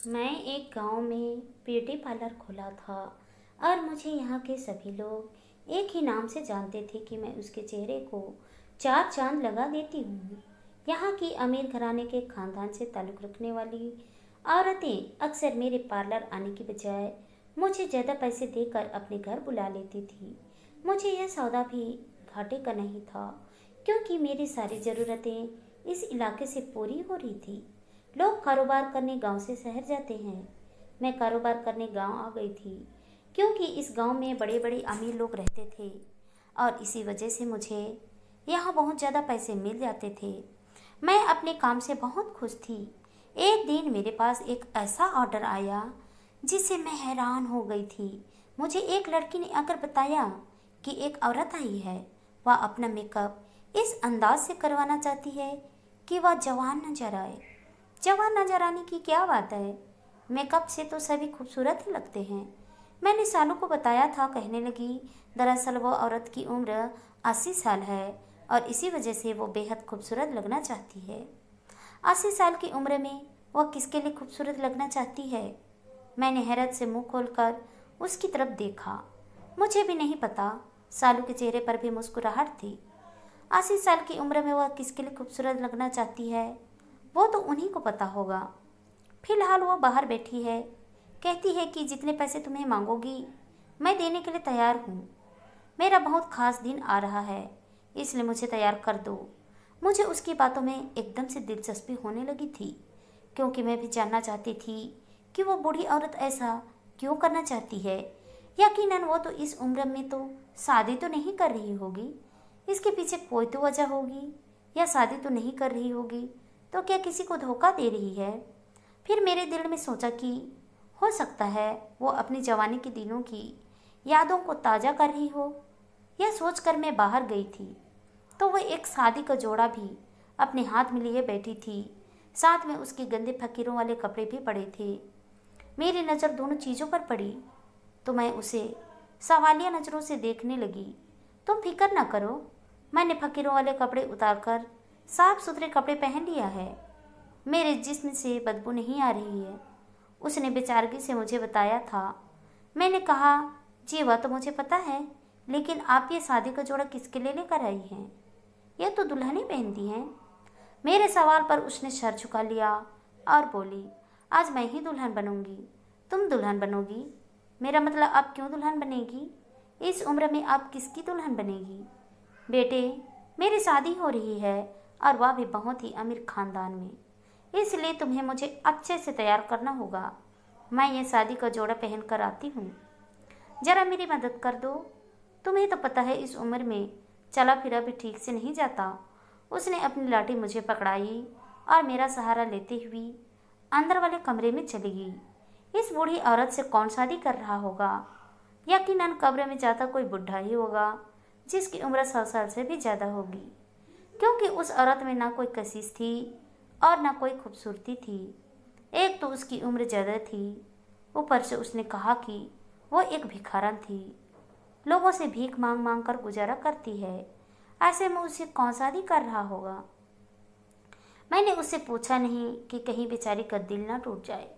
मैं एक गांव में ब्यूटी पार्लर खोला था और मुझे यहाँ के सभी लोग एक ही नाम से जानते थे कि मैं उसके चेहरे को चार चांद लगा देती हूँ। यहाँ की अमीर घराने के खानदान से ताल्लुक़ रखने वाली औरतें अक्सर मेरे पार्लर आने की बजाय मुझे ज़्यादा पैसे देकर अपने घर बुला लेती थी। मुझे यह सौदा भी घाटे का नहीं था, क्योंकि मेरी सारी ज़रूरतें इस इलाके से पूरी हो रही थी। लोग कारोबार करने गांव से शहर जाते हैं। मैं कारोबार करने गांव आ गई थी, क्योंकि इस गांव में बड़े बड़े अमीर लोग रहते थे और इसी वजह से मुझे यहाँ बहुत ज़्यादा पैसे मिल जाते थे। मैं अपने काम से बहुत खुश थी। एक दिन मेरे पास एक ऐसा ऑर्डर आया जिससे मैं हैरान हो गई थी। मुझे एक लड़की ने आकर बताया कि एक औरत आई है। वह अपना मेकअप इस अंदाज से करवाना चाहती है कि वह जवान नजर आए। जवान नजर आने की क्या बात है, मेकअप से तो सभी खूबसूरत ही लगते हैं। मैंने सालू को बताया था। कहने लगी, दरअसल वो औरत की उम्र 80 साल है और इसी वजह से वो बेहद खूबसूरत लगना चाहती है। 80 साल की उम्र में वह किसके लिए खूबसूरत लगना चाहती है? मैंने हैरत से मुंह खोलकर उसकी तरफ देखा। मुझे भी नहीं पता, सालू के चेहरे पर भी मुस्कुराहट थी। 80 साल की उम्र में वह किसके लिए खूबसूरत लगना चाहती है, वो तो उन्हीं को पता होगा। फिलहाल वो बाहर बैठी है, कहती है कि जितने पैसे तुम्हें मांगोगी मैं देने के लिए तैयार हूँ। मेरा बहुत खास दिन आ रहा है, इसलिए मुझे तैयार कर दो। मुझे उसकी बातों में एकदम से दिलचस्पी होने लगी थी, क्योंकि मैं भी जानना चाहती थी कि वो बूढ़ी औरत ऐसा क्यों करना चाहती है। यकीनन वो तो इस उम्र में तो शादी तो नहीं कर रही होगी, इसके पीछे कोई तो वजह होगी। या शादी तो नहीं कर रही होगी तो क्या किसी को धोखा दे रही है? फिर मेरे दिल में सोचा कि हो सकता है वो अपनी जवानी के दिनों की यादों को ताज़ा कर रही हो। यह सोचकर मैं बाहर गई थी तो वह एक शादी का जोड़ा भी अपने हाथ में लिए बैठी थी। साथ में उसके गंदे फकीरों वाले कपड़े भी पड़े थे। मेरी नज़र दोनों चीज़ों पर पड़ी तो मैं उसे सवालिया नज़रों से देखने लगी। तुम फिक्र न करो, मैंने फकीरों वाले कपड़े उतारकर साफ सुथरे कपड़े पहन लिया है। मेरे जिस्म से बदबू नहीं आ रही है, उसने बेचारगी से मुझे बताया था। मैंने कहा, जी वह तो मुझे पता है, लेकिन आप ये शादी का जोड़ा किसके लिए लेकर आई हैं? यह तो दुल्हन ही पहनती हैं। मेरे सवाल पर उसने सर झुका लिया और बोली, आज मैं ही दुल्हन बनूंगी। तुम दुल्हन बनोगी? मेरा मतलब आप क्यों दुल्हन बनेगी? इस उम्र में आप किसकी दुल्हन बनेगी? बेटे, मेरी शादी हो रही है और वह भी बहुत ही अमीर खानदान में, इसलिए तुम्हें मुझे अच्छे से तैयार करना होगा। मैं ये शादी का जोड़ा पहन कर आती हूँ, जरा मेरी मदद कर दो। तुम्हें तो पता है इस उम्र में चला फिरा भी ठीक से नहीं जाता। उसने अपनी लाठी मुझे पकड़ाई और मेरा सहारा लेते हुए अंदर वाले कमरे में चली गई। इस बूढ़ी औरत से कौन शादी कर रहा होगा? यकीनन कब्र में जाता कोई बुढ़ा ही होगा जिसकी उम्र 100 साल से भी ज़्यादा होगी, क्योंकि उस औरत में ना कोई कशिश थी और ना कोई खूबसूरती थी। एक तो उसकी उम्र ज़्यादा थी, ऊपर से उसने कहा कि वो एक भिखारन थी, लोगों से भीख मांग मांग कर गुजारा करती है। ऐसे में उसे कौन शादी कर रहा होगा? मैंने उससे पूछा नहीं कि कहीं बेचारी का दिल ना टूट जाए।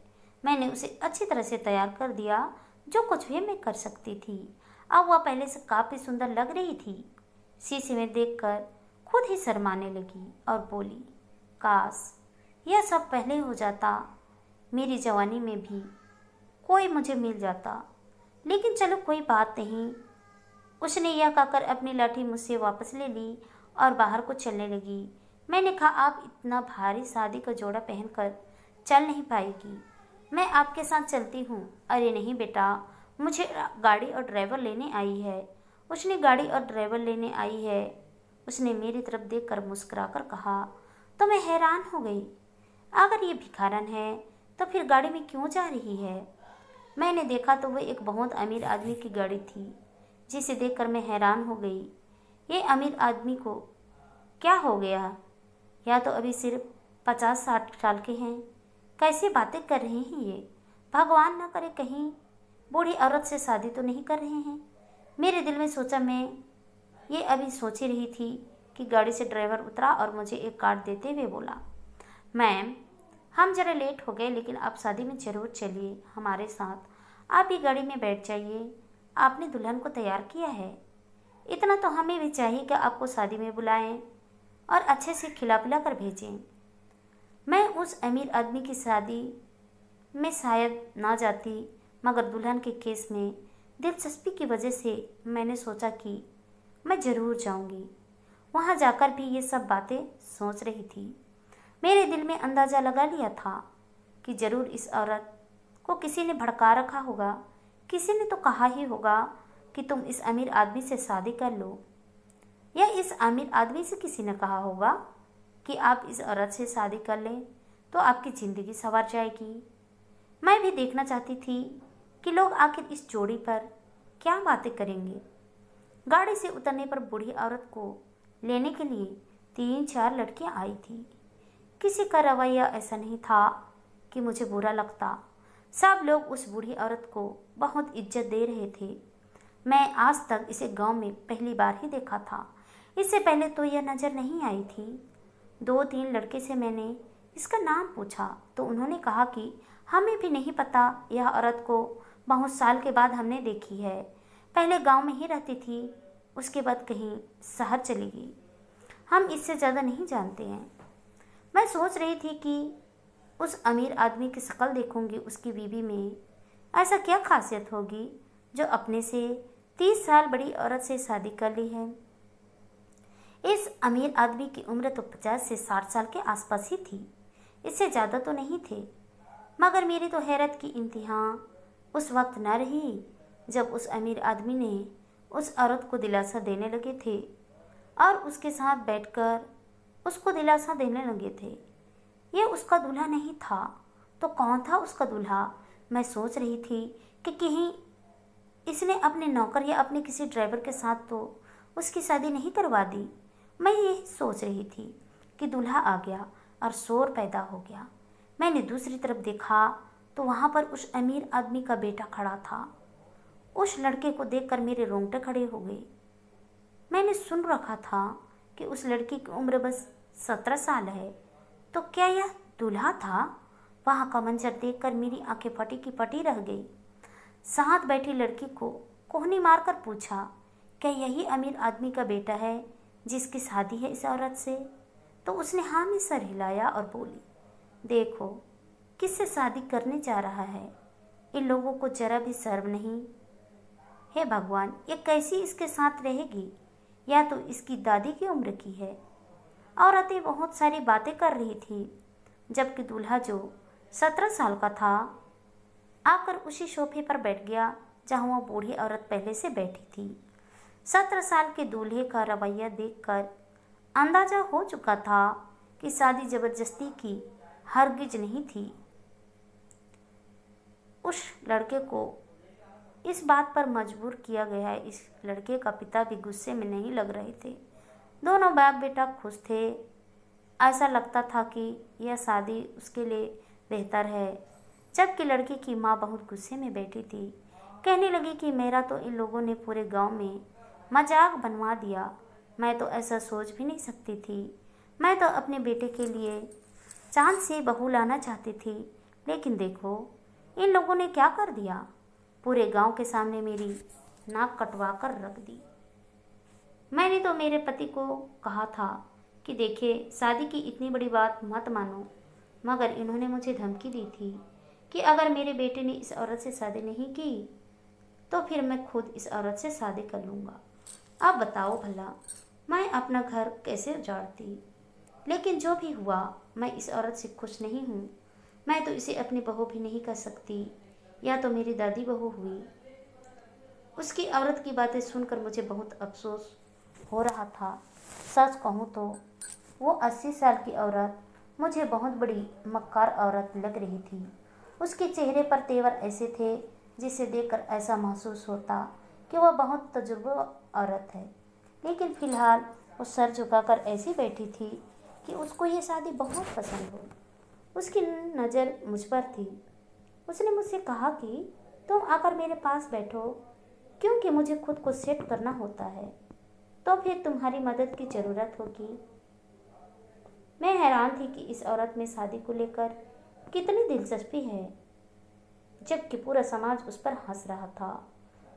मैंने उसे अच्छी तरह से तैयार कर दिया, जो कुछ भी मैं कर सकती थी। अब वह पहले से काफ़ी सुंदर लग रही थी। शीशे में देखकर खुद ही शर्माने लगी और बोली, काश यह सब पहले हो जाता, मेरी जवानी में भी कोई मुझे मिल जाता। लेकिन चलो कोई बात नहीं। उसने यह कहकर अपनी लाठी मुझसे वापस ले ली और बाहर को चलने लगी। मैंने कहा, आप इतना भारी शादी का जोड़ा पहनकर चल नहीं पाएगी, मैं आपके साथ चलती हूँ। अरे नहीं बेटा, मुझे गाड़ी और ड्राइवर लेने आई है। उसने गाड़ी और ड्राइवर लेने आई है, उसने मेरी तरफ देखकर मुस्कुराकर कहा। तो मैं हैरान हो गई, अगर ये भिखारन है तो फिर गाड़ी में क्यों जा रही है? मैंने देखा तो वह एक बहुत अमीर आदमी की गाड़ी थी, जिसे देखकर मैं हैरान हो गई। ये अमीर आदमी को क्या हो गया? या तो अभी सिर्फ 50-60 साल के हैं। कैसी बातें कर रहे हैं ये? भगवान ना करे कहीं बूढ़ी औरत से शादी तो नहीं कर रहे हैं। मेरे दिल में सोचा। मैं ये अभी सोच ही रही थी कि गाड़ी से ड्राइवर उतरा और मुझे एक कार्ड देते हुए बोला, मैम, हम जरा लेट हो गए, लेकिन आप शादी में ज़रूर चलिए हमारे साथ। आप ही गाड़ी में बैठ जाइए, आपने दुल्हन को तैयार किया है। इतना तो हमें भी चाहिए कि आपको शादी में बुलाएं और अच्छे से खिला पिला कर भेजें। मैं उस अमीर आदमी की शादी में शायद ना जाती, मगर दुल्हन के केस में दिलचस्पी की वजह से मैंने सोचा कि मैं ज़रूर जाऊंगी। वहाँ जाकर भी ये सब बातें सोच रही थी। मेरे दिल में अंदाज़ा लगा लिया था कि ज़रूर इस औरत को किसी ने भड़का रखा होगा। किसी ने तो कहा ही होगा कि तुम इस अमीर आदमी से शादी कर लो, या इस अमीर आदमी से किसी ने कहा होगा कि आप इस औरत से शादी कर लें तो आपकी ज़िंदगी संवर जाएगी। मैं भी देखना चाहती थी कि लोग आखिर इस जोड़ी पर क्या बातें करेंगे। गाड़ी से उतरने पर बूढ़ी औरत को लेने के लिए 3-4 लड़कियां आई थी। किसी का रवैया ऐसा नहीं था कि मुझे बुरा लगता। सब लोग उस बूढ़ी औरत को बहुत इज्जत दे रहे थे। मैं आज तक इसे गांव में पहली बार ही देखा था। इससे पहले तो यह नज़र नहीं आई थी। 2-3 लड़के से मैंने इसका नाम पूछा तो उन्होंने कहा कि हमें भी नहीं पता, यह औरत को बहुत साल के बाद हमने देखी है। पहले गांव में ही रहती थी, उसके बाद कहीं शहर चली गई। हम इससे ज़्यादा नहीं जानते हैं। मैं सोच रही थी कि उस अमीर आदमी की शक्ल देखूंगी, उसकी बीवी में ऐसा क्या खासियत होगी जो अपने से 30 साल बड़ी औरत से शादी कर ली है। इस अमीर आदमी की उम्र तो 50 से 60 साल के आसपास ही थी, इससे ज़्यादा तो नहीं थे। मगर मेरी तो हैरत की इंतहा उस वक्त न रही जब उस अमीर आदमी ने उस औरत को दिलासा देने लगे थे और उसके साथ बैठकर उसको दिलासा देने लगे थे। ये उसका दूल्हा नहीं था तो कौन था उसका दूल्हा? मैं सोच रही थी कि कहीं इसने अपने नौकर या अपने किसी ड्राइवर के साथ तो उसकी शादी नहीं करवा दी। मैं यही सोच रही थी कि दूल्हा आ गया और शोर पैदा हो गया। मैंने दूसरी तरफ देखा तो वहाँ पर उस अमीर आदमी का बेटा खड़ा था। उस लड़के को देखकर मेरे रोंगटे खड़े हो गए। मैंने सुन रखा था कि उस लड़की की उम्र बस 17 साल है, तो क्या यह दूल्हा था? वहाँ का मंजर देखकर मेरी आंखें फटी की फटी रह गई। साथ बैठी लड़की को कोहनी मारकर पूछा, क्या यही अमीर आदमी का बेटा है जिसकी शादी है इस औरत से? तो उसने हाँ में सर हिलाया और बोली, देखो किससे शादी करने जा रहा है। इन लोगों को जरा भी शर्म नहीं। हे भगवान, ये कैसी इसके साथ रहेगी? या तो इसकी दादी की उम्र की है। औरतें बहुत सारी बातें कर रही थी, जबकि दूल्हा जो 17 साल का था आकर उसी सोफे पर बैठ गया जहां वह बूढ़ी औरत पहले से बैठी थी। 17 साल के दूल्हे का रवैया देखकर अंदाजा हो चुका था कि शादी जबरदस्ती की हरगिज नहीं थी। उस लड़के को इस बात पर मजबूर किया गया है। इस लड़के का पिता भी गुस्से में नहीं लग रहे थे। दोनों बाप बेटा खुश थे। ऐसा लगता था कि यह शादी उसके लिए बेहतर है, जबकि लड़की की माँ बहुत गुस्से में बैठी थी। कहने लगी कि मेरा तो इन लोगों ने पूरे गांव में मजाक बनवा दिया। मैं तो ऐसा सोच भी नहीं सकती थी। मैं तो अपने बेटे के लिए चांद से बहू लाना चाहती थी, लेकिन देखो इन लोगों ने क्या कर दिया। पूरे गांव के सामने मेरी नाक कटवा कर रख दी। मैंने तो मेरे पति को कहा था कि देखिए, शादी की इतनी बड़ी बात मत मानो, मगर इन्होंने मुझे धमकी दी थी कि अगर मेरे बेटे ने इस औरत से शादी नहीं की तो फिर मैं खुद इस औरत से शादी कर लूँगा। अब बताओ भला मैं अपना घर कैसे उजाड़ती। लेकिन जो भी हुआ, मैं इस औरत से खुश नहीं हूँ। मैं तो इसे अपनी बहू भी नहीं कर सकती, या तो मेरी दादी बहू हुई। उसकी औरत की बातें सुनकर मुझे बहुत अफसोस हो रहा था। सच कहूँ तो वो 80 साल की औरत मुझे बहुत बड़ी मक्कार औरत लग रही थी। उसके चेहरे पर तेवर ऐसे थे जिसे देखकर ऐसा महसूस होता कि वह बहुत तजुर्बा औरत है। लेकिन फिलहाल वो सर झुकाकर ऐसी बैठी थी कि उसको ये शादी बहुत पसंद हो। उसकी नज़र मुझ पर थी। उसने मुझसे कहा कि तुम आकर मेरे पास बैठो, क्योंकि मुझे खुद को सेट करना होता है, तो फिर तुम्हारी मदद की ज़रूरत होगी। मैं हैरान थी कि इस औरत में शादी को लेकर कितनी दिलचस्पी है, जबकि पूरा समाज उस पर हंस रहा था।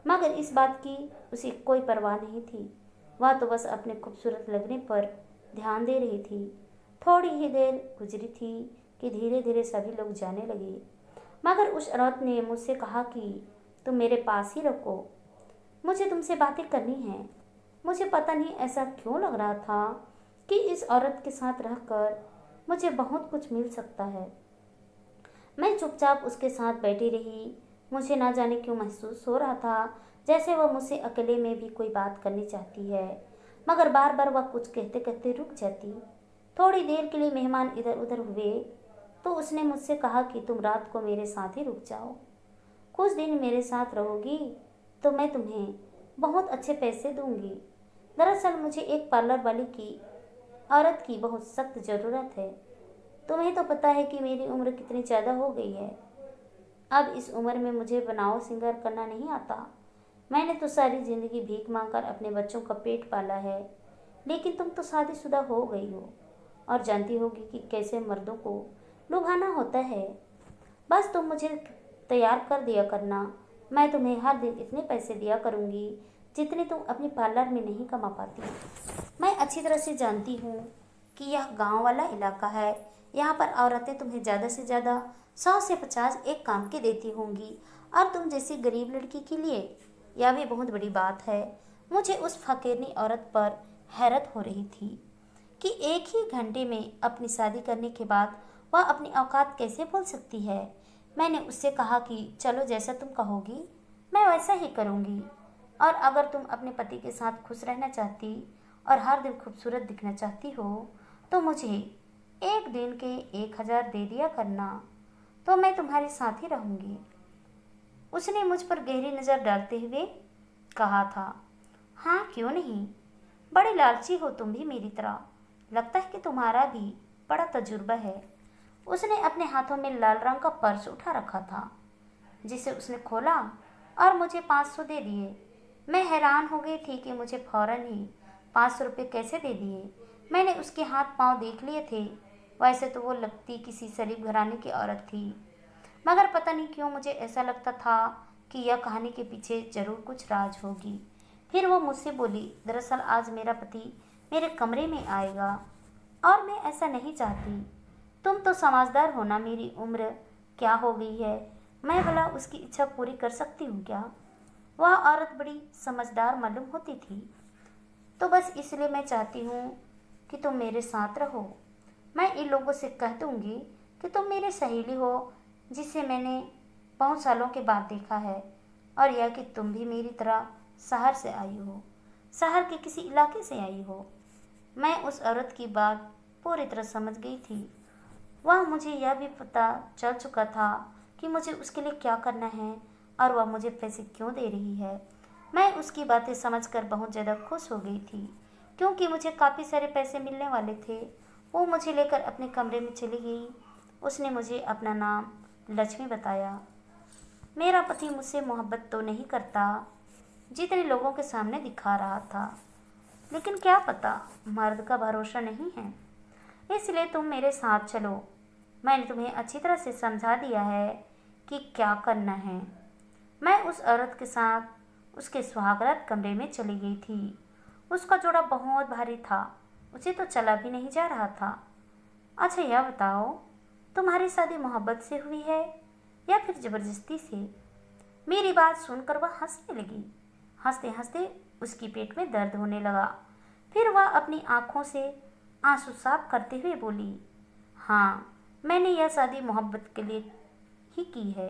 मगर इस बात की उसे कोई परवाह नहीं थी। वह तो बस अपने खूबसूरत लगने पर ध्यान दे रही थी। थोड़ी ही देर गुजरी थी कि धीरे धीरे सभी लोग जाने लगे, मगर उस औरत ने मुझसे कहा कि तुम मेरे पास ही रखो, मुझे तुमसे बातें करनी है। मुझे पता नहीं ऐसा क्यों लग रहा था कि इस औरत के साथ रहकर मुझे बहुत कुछ मिल सकता है। मैं चुपचाप उसके साथ बैठी रही। मुझे ना जाने क्यों महसूस हो रहा था जैसे वह मुझसे अकेले में भी कोई बात करनी चाहती है, मगर बार बार वह कुछ कहते कहते रुक जाती। थोड़ी देर के लिए मेहमान इधर उधर हुए तो उसने मुझसे कहा कि तुम रात को मेरे साथ ही रुक जाओ, कुछ दिन मेरे साथ रहोगी तो मैं तुम्हें बहुत अच्छे पैसे दूंगी। दरअसल मुझे एक पार्लर वाली की औरत की बहुत सख्त ज़रूरत है। तुम्हें तो पता है कि मेरी उम्र कितनी ज़्यादा हो गई है। अब इस उम्र में मुझे बनाव सिंगार करना नहीं आता। मैंने तो सारी ज़िंदगी भीख मांगकर अपने बच्चों का पेट पाला है, लेकिन तुम तो शादीशुदा हो गई हो और जानती होगी कि कैसे मर्दों को लुभाना होता है। बस तुम मुझे तैयार कर दिया करना, मैं तुम्हें हर दिन इतने पैसे दिया करूँगी जितने तुम अपने पार्लर में नहीं कमा पाती। मैं अच्छी तरह से जानती हूँ कि यह गांव वाला इलाका है। यहाँ पर औरतें तुम्हें ज़्यादा से ज़्यादा 100 से 50 एक काम के देती होंगी, और तुम जैसी गरीब लड़की के लिए यह भी बहुत बड़ी बात है। मुझे उस फकीरनी औरत पर हैरत हो रही थी कि एक ही घंटे में अपनी शादी करने के बाद वह अपनी औकात कैसे भूल सकती है। मैंने उससे कहा कि चलो जैसा तुम कहोगी मैं वैसा ही करूँगी, और अगर तुम अपने पति के साथ खुश रहना चाहती और हर दिन खूबसूरत दिखना चाहती हो तो मुझे एक दिन के 1000 दे दिया करना, तो मैं तुम्हारे साथ ही रहूँगी। उसने मुझ पर गहरी नज़र डालते हुए कहा था। हाँ क्यों नहीं, बड़ी लालची हो तुम भी मेरी तरह, लगता है कि तुम्हारा भी बड़ा तजुर्बा है। उसने अपने हाथों में लाल रंग का पर्स उठा रखा था, जिसे उसने खोला और मुझे 500 दे दिए। मैं हैरान हो गई थी कि मुझे फौरन ही 500 रुपये कैसे दे दिए। मैंने उसके हाथ पांव देख लिए थे। वैसे तो वो लगती किसी शरीफ घराने की औरत थी, मगर पता नहीं क्यों मुझे ऐसा लगता था कि यह कहानी के पीछे जरूर कुछ राज होगी। फिर वो मुझसे बोली, दरअसल आज मेरा पति मेरे कमरे में आएगा और मैं ऐसा नहीं चाहती। तुम तो समझदार हो ना, मेरी उम्र क्या हो गई है, मैं भला उसकी इच्छा पूरी कर सकती हूँ क्या? वह औरत बड़ी समझदार मालूम होती थी। तो बस इसलिए मैं चाहती हूँ कि तुम मेरे साथ रहो। मैं इन लोगों से कह दूँगी कि तुम मेरी सहेली हो जिसे मैंने बहुत सालों के बाद देखा है, और यह कि तुम भी मेरी तरह शहर से आई हो, शहर के किसी इलाके से आई हो। मैं उस औरत की बात पूरी तरह समझ गई थी। वह मुझे यह भी पता चल चुका था कि मुझे उसके लिए क्या करना है और वह मुझे पैसे क्यों दे रही है। मैं उसकी बातें समझकर बहुत ज़्यादा खुश हो गई थी, क्योंकि मुझे काफ़ी सारे पैसे मिलने वाले थे। वो मुझे लेकर अपने कमरे में चली गई। उसने मुझे अपना नाम लक्ष्मी बताया। मेरा पति मुझसे मोहब्बत तो नहीं करता जितने लोगों के सामने दिखा रहा था, लेकिन क्या पता, मर्द का भरोसा नहीं है। इसलिए तुम मेरे साथ चलो, मैंने तुम्हें अच्छी तरह से समझा दिया है कि क्या करना है। मैं उस औरत के साथ उसके सुहागरात कमरे में चली गई थी। उसका जोड़ा बहुत भारी था, उसे तो चला भी नहीं जा रहा था। अच्छा यह बताओ, तुम्हारी शादी मोहब्बत से हुई है या फिर ज़बरदस्ती से? मेरी बात सुनकर वह हंसने लगी। हंसते हंसते उसकी पेट में दर्द होने लगा। फिर वह अपनी आंखों से आंसू साफ करते हुए बोली, हाँ मैंने यह शादी मोहब्बत के लिए ही की है,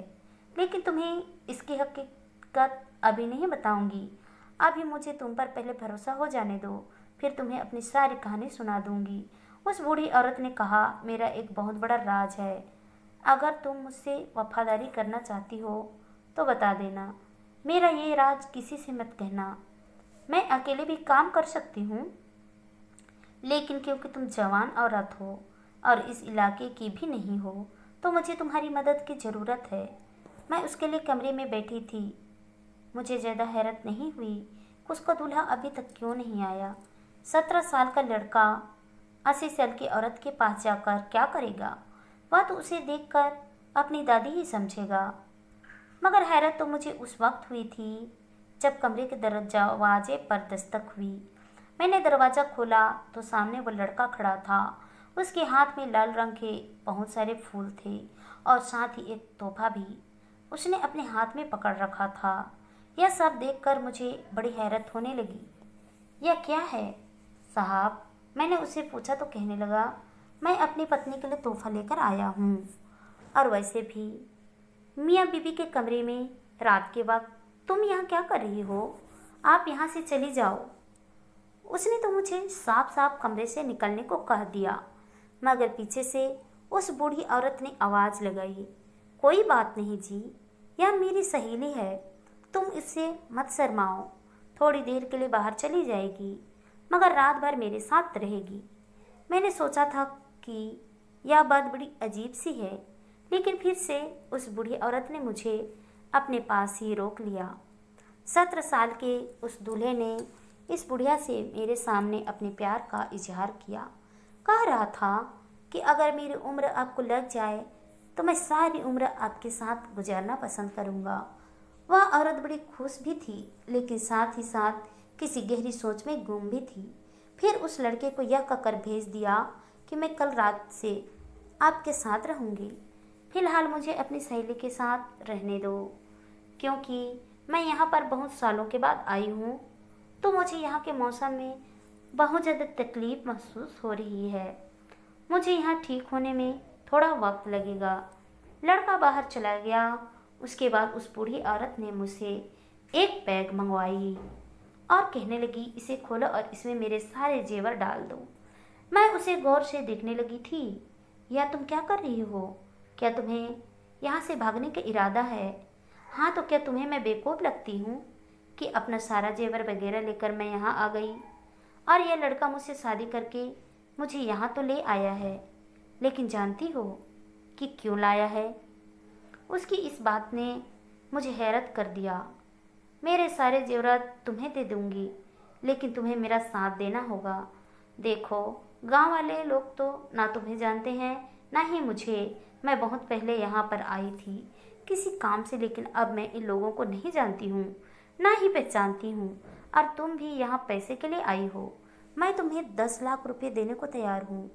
लेकिन तुम्हें इसकी हकीकत अभी नहीं बताऊंगी। अभी मुझे तुम पर पहले भरोसा हो जाने दो, फिर तुम्हें अपनी सारी कहानी सुना दूंगी। उस बूढ़ी औरत ने कहा, मेरा एक बहुत बड़ा राज है। अगर तुम मुझसे वफादारी करना चाहती हो तो बता देना। मेरा ये राज किसी से मत कहना। मैं अकेले भी काम कर सकती हूँ, लेकिन क्योंकि तुम जवान औरत हो और इस इलाके की भी नहीं हो, तो मुझे तुम्हारी मदद की ज़रूरत है। मैं उसके लिए कमरे में बैठी थी। मुझे ज़्यादा हैरत नहीं हुई कि उसका दूल्हा अभी तक क्यों नहीं आया। 17 साल का लड़का 80 साल की औरत के पास जाकर क्या करेगा? वह तो उसे देखकर अपनी दादी ही समझेगा। मगर हैरत तो मुझे उस वक्त हुई थी जब कमरे के दरवाजे पर दस्तक हुई। मैंने दरवाज़ा खोला तो सामने वो लड़का खड़ा था। उसके हाथ में लाल रंग के बहुत सारे फूल थे और साथ ही एक तोहफा भी उसने अपने हाथ में पकड़ रखा था। यह सब देखकर मुझे बड़ी हैरत होने लगी। यह क्या है साहब? मैंने उससे पूछा तो कहने लगा, मैं अपनी पत्नी के लिए तोहफा लेकर आया हूँ। और वैसे भी मियाँ बीबी के कमरे में रात के वक्त तुम यहाँ क्या कर रही हो? आप यहाँ से चली जाओ। उसने तो मुझे साफ साफ कमरे से निकलने को कह दिया, मगर पीछे से उस बूढ़ी औरत ने आवाज़ लगाई, कोई बात नहीं जी, यह मेरी सहेली है, तुम इससे मत शर्माओ। थोड़ी देर के लिए बाहर चली जाएगी, मगर रात भर मेरे साथ रहेगी। मैंने सोचा था कि यह बात बड़ी अजीब सी है, लेकिन फिर से उस बूढ़ी औरत ने मुझे अपने पास ही रोक लिया। 17 साल के उस दूल्हे ने इस बुढ़िया से मेरे सामने अपने प्यार का इजहार किया। कह रहा था कि अगर मेरी उम्र आपको लग जाए तो मैं सारी उम्र आपके साथ गुजारना पसंद करूँगा। वह औरत बड़ी खुश भी थी, लेकिन साथ ही साथ किसी गहरी सोच में गुम भी थी। फिर उस लड़के को यह कहकर भेज दिया कि मैं कल रात से आपके साथ रहूँगी। फिलहाल मुझे अपनी सहेली के साथ रहने दो, क्योंकि मैं यहाँ पर बहुत सालों के बाद आई हूँ, तो मुझे यहाँ के मौसम में बहुत ज़्यादा तकलीफ़ महसूस हो रही है। मुझे यहाँ ठीक होने में थोड़ा वक्त लगेगा। लड़का बाहर चला गया। उसके बाद उस बूढ़ी औरत ने मुझसे एक बैग मंगवाई और कहने लगी, इसे खोलो और इसमें मेरे सारे जेवर डाल दो। मैं उसे गौर से देखने लगी थी। यह तुम क्या कर रही हो? क्या तुम्हें यहाँ से भागने का इरादा है? हाँ, तो क्या तुम्हें मैं बेवकूफ़ लगती हूँ कि अपना सारा जेवर वगैरह लेकर मैं यहाँ आ गई? और यह लड़का मुझसे शादी करके मुझे यहाँ तो ले आया है, लेकिन जानती हो कि क्यों लाया है? उसकी इस बात ने मुझे हैरत कर दिया। मेरे सारे जेवरात तुम्हें दे दूँगी, लेकिन तुम्हें मेरा साथ देना होगा। देखो, गांव वाले लोग तो ना तुम्हें जानते हैं ना ही मुझे। मैं बहुत पहले यहाँ पर आई थी किसी काम से, लेकिन अब मैं इन लोगों को नहीं जानती हूँ, ना ही पहचानती हूँ। और तुम भी यहाँ पैसे के लिए आई हो। मैं तुम्हें 10 लाख रुपए देने को तैयार हूँ,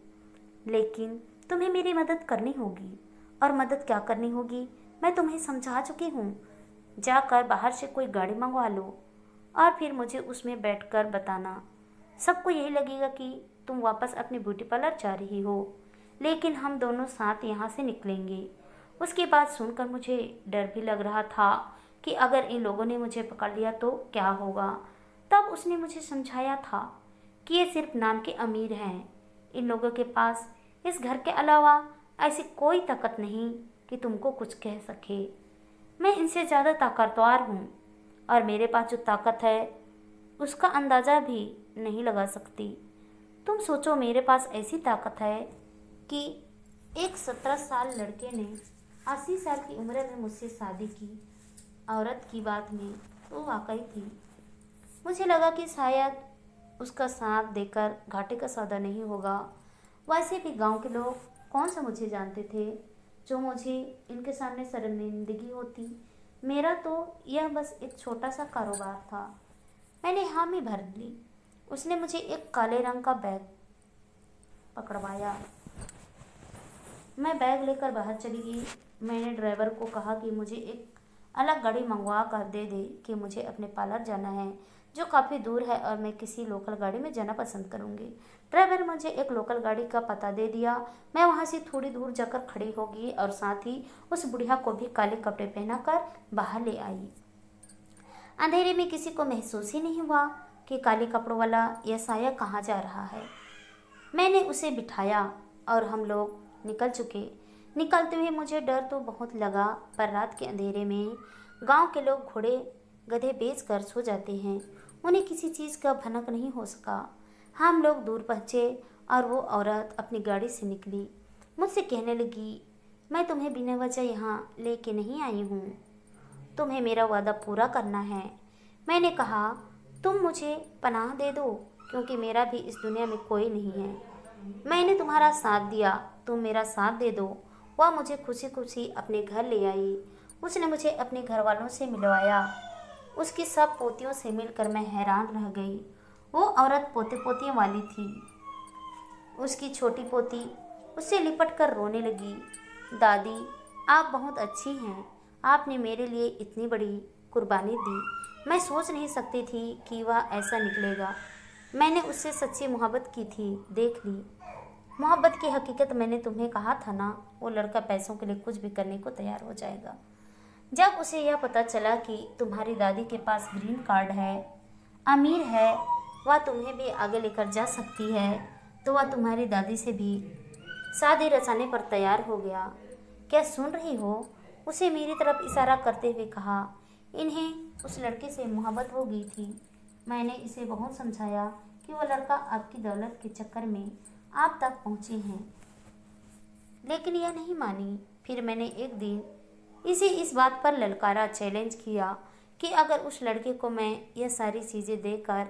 लेकिन तुम्हें मेरी मदद करनी होगी। और मदद क्या करनी होगी मैं तुम्हें समझा चुकी हूँ। जाकर बाहर से कोई गाड़ी मंगवा लो और फिर मुझे उसमें बैठकर बताना। सबको यही लगेगा कि तुम वापस अपने ब्यूटी पार्लर जा रही हो, लेकिन हम दोनों साथ यहाँ से निकलेंगे। उसकी बात सुनकर मुझे डर भी लग रहा था कि अगर इन लोगों ने मुझे पकड़ लिया तो क्या होगा। तब उसने मुझे समझाया था कि ये सिर्फ नाम के अमीर हैं। इन लोगों के पास इस घर के अलावा ऐसी कोई ताकत नहीं कि तुमको कुछ कह सके। मैं इनसे ज़्यादा ताकतवर हूँ और मेरे पास जो ताकत है उसका अंदाज़ा भी नहीं लगा सकती। तुम सोचो, मेरे पास ऐसी ताकत है कि एक 17 साल लड़के ने 80 साल की उम्र में मुझसे शादी की। औरत की बात में तो वाकई थी। मुझे लगा कि शायद उसका साथ देकर घाटे का सौदा नहीं होगा। वैसे भी गांव के लोग कौन सा मुझे जानते थे जो मुझे इनके सामने शर्मिंदगी होती। मेरा तो यह बस एक छोटा सा कारोबार था। मैंने हामी भर ली। उसने मुझे एक काले रंग का बैग पकड़वाया। मैं बैग लेकर बाहर चली गई। मैंने ड्राइवर को कहा कि मुझे एक अलग गाड़ी मंगवा कर दे दे कि मुझे अपने पार्लर जाना है, जो काफ़ी दूर है और मैं किसी लोकल गाड़ी में जाना पसंद करूँगी। ड्राइवर मुझे एक लोकल गाड़ी का पता दे दिया। मैं वहाँ से थोड़ी दूर जाकर खड़ी हो गई और साथ ही उस बुढ़िया को भी काले कपड़े पहनाकर बाहर ले आई। अंधेरे में किसी को महसूस ही नहीं हुआ कि काले कपड़ों वाला यह साया कहाँ जा रहा है। मैंने उसे बिठाया और हम लोग निकल चुके। निकलते हुए मुझे डर तो बहुत लगा, पर रात के अंधेरे में गांव के लोग घोड़े गधे बेचकर सो जाते हैं। उन्हें किसी चीज़ का भनक नहीं हो सका। हम लोग दूर पहुँचे और वो औरत अपनी गाड़ी से निकली। मुझसे कहने लगी, मैं तुम्हें बिना वजह यहाँ लेके नहीं आई हूँ, तुम्हें मेरा वादा पूरा करना है। मैंने कहा, तुम मुझे पनाह दे दो, क्योंकि मेरा भी इस दुनिया में कोई नहीं है। मैंने तुम्हारा साथ दिया, तुम मेरा साथ दे दो वह मुझे खुशी खुशी अपने घर ले आई। उसने मुझे अपने घर वालों से मिलवाया। उसकी सब पोतियों से मिलकर मैं हैरान रह गई। वो औरत पोते पोतियों वाली थी। उसकी छोटी पोती उससे लिपट कर रोने लगी। दादी, आप बहुत अच्छी हैं। आपने मेरे लिए इतनी बड़ी कुर्बानी दी। मैं सोच नहीं सकती थी कि वह ऐसा निकलेगा। मैंने उससे सच्ची मोहब्बत की थी, देख ली। मोहब्बत की हकीकत मैंने तुम्हें कहा था ना, वो लड़का पैसों के लिए कुछ भी करने को तैयार हो जाएगा। जब उसे यह पता चला कि तुम्हारी दादी के पास ग्रीन कार्ड है, अमीर है, वह तुम्हें भी आगे लेकर जा सकती है, तो वह तुम्हारी दादी से भी शादी रचाने पर तैयार हो गया। क्या सुन रही हो? उसे मेरी तरफ इशारा करते हुए कहा। इन्हें उस लड़के से मोहब्बत हो गई थी। मैंने इसे बहुत समझाया कि वह लड़का आपकी दौलत के चक्कर में आप तक पहुँचे हैं, लेकिन यह नहीं मानी। फिर मैंने एक दिन इसे इस बात पर ललकारा, चैलेंज किया कि अगर उस लड़के को मैं यह सारी चीज़ें देकर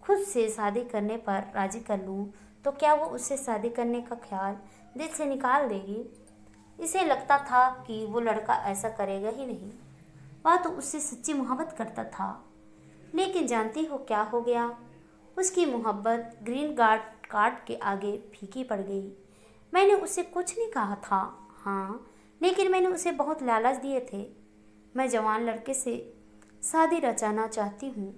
खुद से शादी करने पर राजी कर लूँ तो क्या वो उससे शादी करने का ख्याल दिल से निकाल देगी। इसे लगता था कि वो लड़का ऐसा करेगा ही नहीं, वह तो उससे सच्ची मोहब्बत करता था। लेकिन जानती हो क्या हो गया? उसकी मोहब्बत ग्रीन कार्ड के आगे फीकी पड़ गई। मैंने उससे कुछ नहीं कहा था, हाँ, लेकिन मैंने उसे बहुत लालच दिए थे। मैं जवान लड़के से शादी रचाना चाहती हूँ।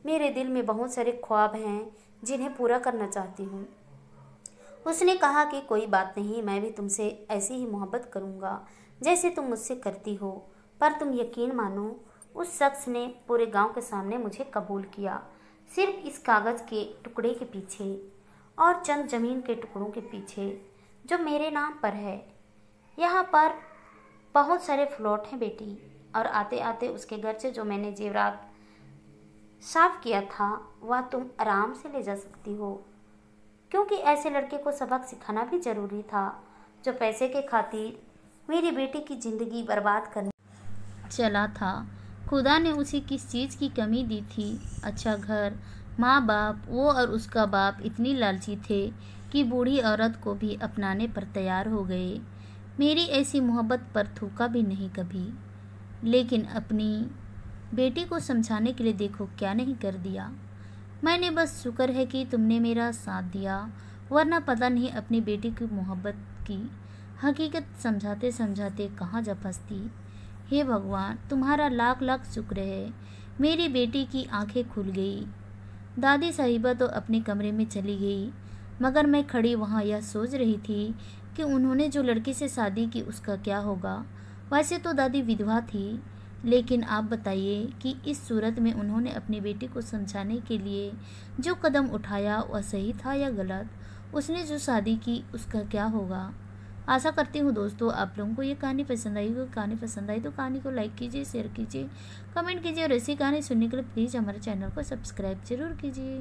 मेरे दिल में बहुत सारे ख्वाब हैं जिन्हें पूरा करना चाहती हूँ। उसने कहा कि कोई बात नहीं, मैं भी तुमसे ऐसी ही मोहब्बत करूँगा जैसे तुम मुझसे करती हो। पर तुम यकीन मानो, उस शख्स ने पूरे गांव के सामने मुझे कबूल किया, सिर्फ इस कागज़ के टुकड़े के पीछे और चंद ज़मीन के टुकड़ों के पीछे जो मेरे नाम पर है। यहाँ पर बहुत सारे फ्लॉट हैं बेटी, और आते आते उसके घर से जो मैंने जेवरात साफ किया था वह तुम आराम से ले जा सकती हो, क्योंकि ऐसे लड़के को सबक सिखाना भी ज़रूरी था जो पैसे के खातिर मेरी बेटी की ज़िंदगी बर्बाद करने चला था। खुदा ने उसे किस चीज़ की कमी दी थी? अच्छा घर, माँ बाप। वो और उसका बाप इतनी लालची थे कि बूढ़ी औरत को भी अपनाने पर तैयार हो गए। मेरी ऐसी मोहब्बत पर थूका भी नहीं कभी। लेकिन अपनी बेटी को समझाने के लिए देखो क्या नहीं कर दिया। मैंने बस शुक्र है कि तुमने मेरा साथ दिया, वरना पता नहीं अपनी बेटी की मोहब्बत की हकीकत समझाते समझाते कहाँ जा फंसती। हे भगवान, तुम्हारा लाख लाख शुक्र है, मेरी बेटी की आंखें खुल गई। दादी साहिबा तो अपने कमरे में चली गई, मगर मैं खड़ी वहाँ यह सोच रही थी कि उन्होंने जो लड़के से शादी की उसका क्या होगा। वैसे तो दादी विधवा थी, लेकिन आप बताइए कि इस सूरत में उन्होंने अपनी बेटी को समझाने के लिए जो कदम उठाया वह सही था या गलत। उसने जो शादी की उसका क्या होगा। आशा करती हूँ दोस्तों आप लोगों को ये कहानी पसंद आई होगी। कहानी पसंद आई तो कहानी को लाइक कीजिए, शेयर कीजिए, कमेंट कीजिए, और ऐसी कहानी सुनने के लिए प्लीज़ हमारे चैनल को सब्सक्राइब जरूर कीजिए।